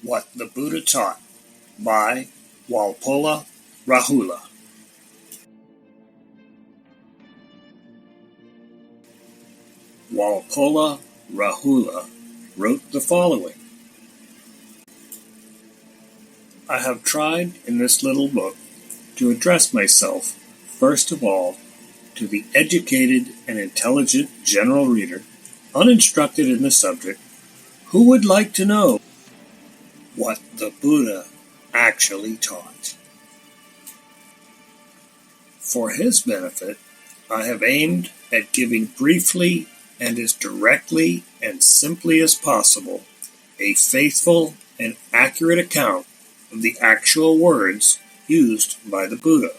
What the Buddha Taught by Walpola, Rahula. Walpola, Rahula wrote the following. I have tried in this little book to address myself, first of all, to the educated and intelligent general reader, uninstructed in the subject, who would like to know what the Buddha actually taught. For his benefit, I have aimed at giving briefly and as directly and simply as possible a faithful and accurate account of the actual words used by the Buddha,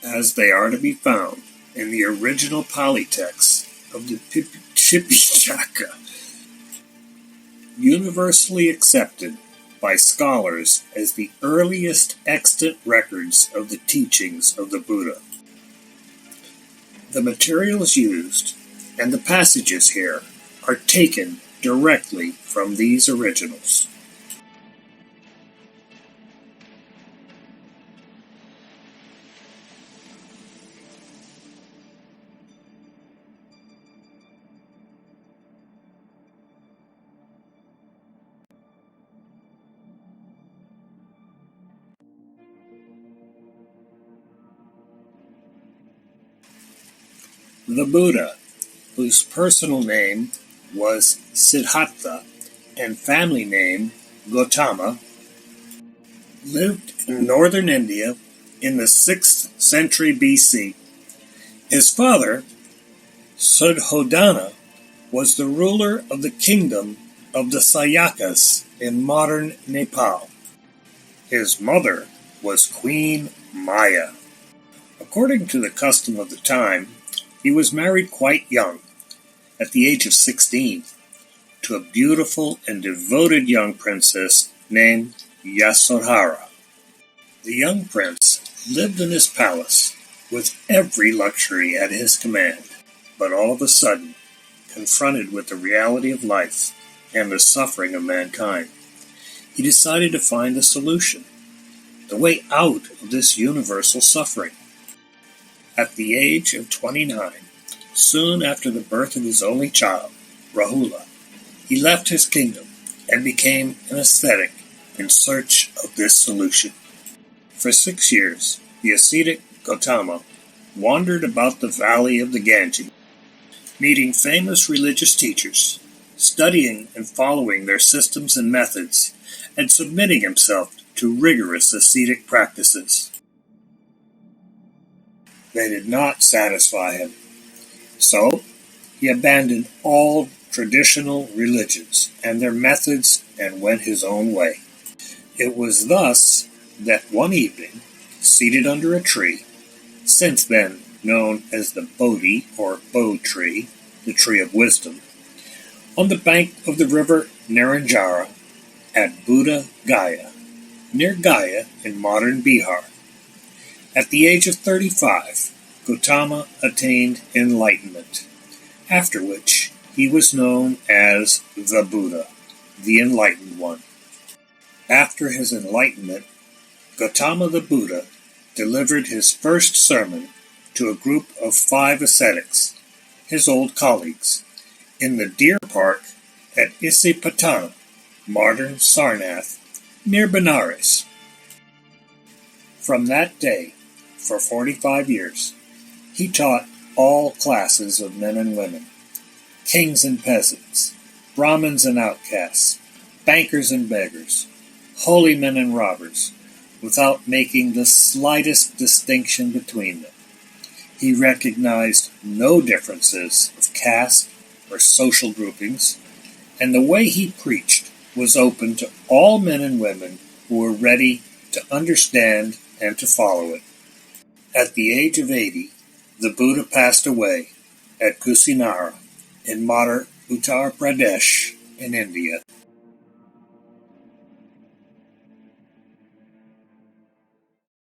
as they are to be found in the original Pali text of the Tipitaka, universally accepted by scholars as the earliest extant records of the teachings of the Buddha. The materials used and the passages here are taken directly from these originals. The Buddha, whose personal name was Siddhartha and family name Gautama, lived in northern India in the 6th century BC. His father, Suddhodana, was the ruler of the kingdom of the Sayakas in modern Nepal. His mother was Queen Maya. According to the custom of the time, he was married quite young, at the age of 16, to a beautiful and devoted young princess named Yasodhara. The young prince lived in his palace with every luxury at his command, but all of a sudden, confronted with the reality of life and the suffering of mankind, he decided to find a solution, the way out of this universal suffering. At the age of 29, soon after the birth of his only child, Rahula, he left his kingdom and became an ascetic in search of this solution. For 6 years, the ascetic Gautama wandered about the valley of the Ganges, meeting famous religious teachers, studying and following their systems and methods, and submitting himself to rigorous ascetic practices. They did not satisfy him, so he abandoned all traditional religions and their methods and went his own way. It was thus that one evening, seated under a tree, since then known as the Bodhi or Bo tree, the tree of wisdom, on the bank of the river Naranjara at Buddha Gaya, near Gaya in modern Bihar. At the age of 35, Gautama attained enlightenment, after which he was known as the Buddha, the Enlightened One. After his enlightenment, Gautama the Buddha delivered his first sermon to a group of 5 ascetics, his old colleagues, in the deer park at Isipatana, modern Sarnath, near Benares. From that day, for 45 years, he taught all classes of men and women, kings and peasants, Brahmins and outcasts, bankers and beggars, holy men and robbers, without making the slightest distinction between them. He recognized no differences of caste or social groupings, and the way he preached was open to all men and women who were ready to understand and to follow it. At the age of 80, the Buddha passed away at Kusinara in modern Uttar Pradesh in India.